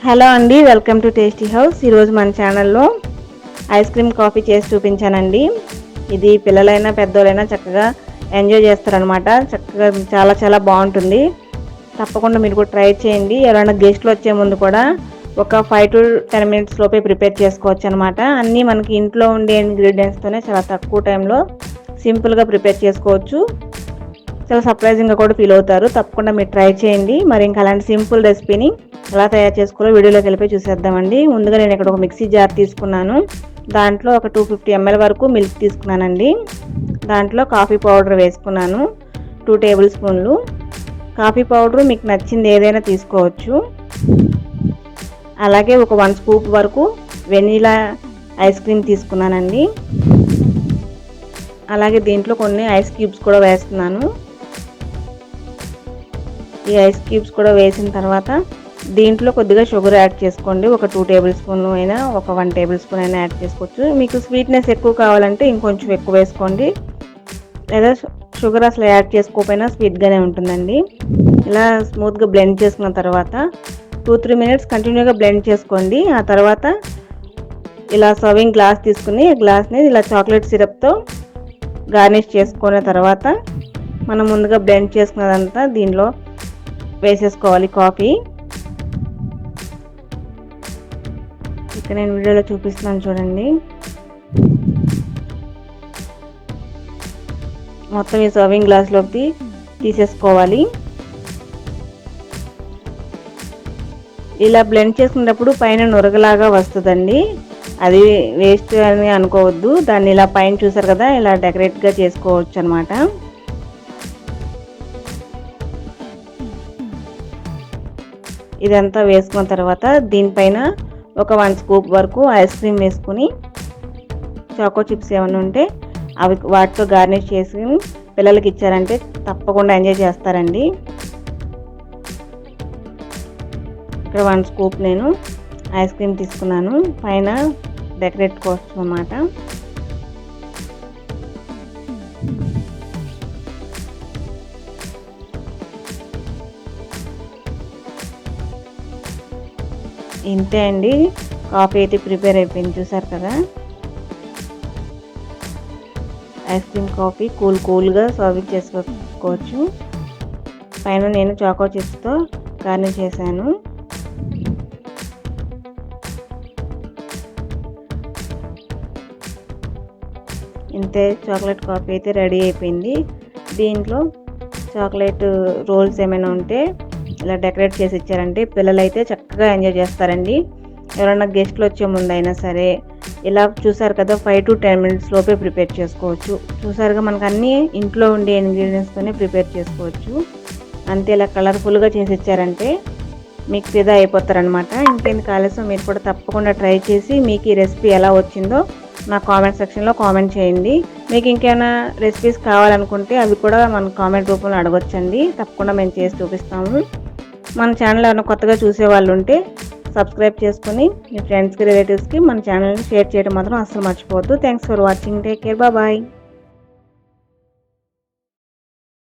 Hello అండి, welcome to tasty house. ఈరోజు మన ఛానల్లో ఐస్ క్రీమ్ కాఫీ చేసి చూపించానండి. ఇది పిల్లలైనా పెద్దోళ్ళైనా చక్కగా ఎంజాయ్ చేస్తారనమాట. చక్కగా చాలా చాలా బాగుంటుంది. తప్పకుండా మీరు కూడా ట్రై చేయండి. ఎవరైనా గెస్ట్లు వచ్చే ముందు కూడా ఒక 5 to 10 minutes లోపే ప్రిపేర్ చేసుకోవచ్చు అనమాట. అన్నీ మనకి ఇంట్లో ఉండే ఇంగ్రీడియంట్స్తోనే చాలా తక్కువ టైంలో సింపుల్గా ప్రిపేర్ చేసుకోవచ్చు. చాలా సర్ప్రైజింగ్గా కూడా ఫీల్ అవుతారు. తప్పకుండా మీరు ట్రై చేయండి. మరి ఇంకా అలాంటి సింపుల్ రెసిపీని ఎలా తయారు చేసుకోవాలో వీడియోలోకి వెళ్ళిపోయి చూసేద్దామండి. ముందుగా నేను ఇక్కడ ఒక మిక్సీ జార్ తీసుకున్నాను. దాంట్లో ఒక 250 ml వరకు మిల్క్ తీసుకున్నానండి. దాంట్లో కాఫీ పౌడర్ వేసుకున్నాను 2 టేబుల్ స్పూన్లు. కాఫీ పౌడర్ మీకు నచ్చింది ఏదైనా తీసుకోవచ్చు. అలాగే ఒక 1 స్కూప్ వరకు వెనీలా ఐస్ క్రీమ్ తీసుకున్నానండి. అలాగే దీంట్లో కొన్ని ఐస్ క్యూబ్స్ కూడా వేస్తున్నాను. ఈ ఐస్ క్యూబ్స్ కూడా వేసిన తర్వాత దీంట్లో కొద్దిగా షుగర్ యాడ్ చేసుకోండి. ఒక 2 టేబుల్ స్పూన్లు అయినా ఒక 1 టేబుల్ స్పూన్ అయినా యాడ్ చేసుకోవచ్చు. మీకు స్వీట్నెస్ ఎక్కువ కావాలంటే ఇంకొంచెం ఎక్కువ వేసుకోండి, లేదా షుగర్ అసలు యాడ్ చేసుకోకపోయినా స్వీట్గానే ఉంటుందండి. ఇలా స్మూత్గా బ్లెండ్ చేసుకున్న తర్వాత 2-3 minutes కంటిన్యూగా బ్లెండ్ చేసుకోండి. ఆ తర్వాత ఇలా సర్వింగ్ గ్లాస్ తీసుకుని గ్లాస్ని ఇలా చాక్లెట్ సిరప్తో గార్నిష్ చేసుకున్న తర్వాత మనం ముందుగా బ్లెండ్ చేసుకున్నదంతా దీనిలో వేసేసుకోవాలి. కాఫీ ఇక్కడ నేను వీడియోలో చూపిస్తున్నాను చూడండి. మొత్తం ఈ సర్వింగ్ గ్లాస్లోకి తీసేసుకోవాలి. ఇలా బ్లెండ్ చేసుకున్నప్పుడు పైన నురగలాగా వస్తుందండి. అది వేస్ట్ అని అనుకోవద్దు. దాన్ని ఇలా పైన చూసారు కదా, ఇలా డెకరేట్గా చేసుకోవచ్చు అనమాట. ఇదంతా వేసుకున్న తర్వాత దీనిపైన ఒక 1 స్కూప్ వరకు ఐస్ క్రీమ్ వేసుకుని చాకో చిప్స్ ఏమైనా ఉంటే అవి వాటితో గార్నిష్ చేసి పిల్లలకి ఇచ్చారంటే తప్పకుండా ఎంజాయ్ చేస్తారండి. ఇక్కడ 1 స్కూప్ నేను ఐస్ క్రీమ్ తీసుకున్నాను పైన డెకరేట్ కోసం అన్నమాట. ఇంతే అండి, కాఫీ అయితే ప్రిపేర్ అయిపోయింది. చూసారు కదా, ఐస్ క్రీమ్ కాఫీ కూల్గా సర్వ్ చేసుకోవచ్చు. పైన నేను చాకో చిప్స్తో గార్నిష్ చేశాను. ఇంతే, చాక్లెట్ కాఫీ అయితే రెడీ అయిపోయింది. దీంట్లో చాక్లెట్ రోల్స్ ఏమైనా ఉంటే ఇలా డెకరేట్ చేసి ఇచ్చారంటే పిల్లలైతే చక్కగా ఎంజాయ్ చేస్తారండి. ఎవరైనా గెస్ట్లు వచ్చే ముందు అయినా సరే ఇలా చూసారు కదా 5 to 10 minutes లోపే ప్రిపేర్ చేసుకోవచ్చు. చూసారుగా, మనకు అన్నీ ఇంట్లో ఉండే ఇంగ్రీడియంట్స్తోనే ప్రిపేర్ చేసుకోవచ్చు. అంతే, ఇలా కలర్ఫుల్గా చేసి ఇచ్చారంటే మీకు ఫిదా అయిపోతారనమాట. ఇంకెందుకు ఆలస్యం, మీరు కూడా తప్పకుండా ట్రై చేసి మీకు ఈ రెసిపీ ఎలా వచ్చిందో నా కామెంట్ సెక్షన్లో కామెంట్ చేయండి. మీకు ఇంకేమైనా రెసిపీస్ కావాలనుకుంటే అవి కూడా మన కామెంట్ రూపంలో అడగొచ్చండి. తప్పకుండా మేము చేసి చూపిస్తాము. మన ఛానల్ ఏమైనా కొత్తగా చూసే వాళ్ళు ఉంటే సబ్స్క్రైబ్ చేసుకుని మీ ఫ్రెండ్స్కి రిలేటివ్స్కి మన ఛానల్ని షేర్ చేయడం మాత్రం అస్సలు మర్చిపోవద్దు. Thanks for watching. Take care. Bye.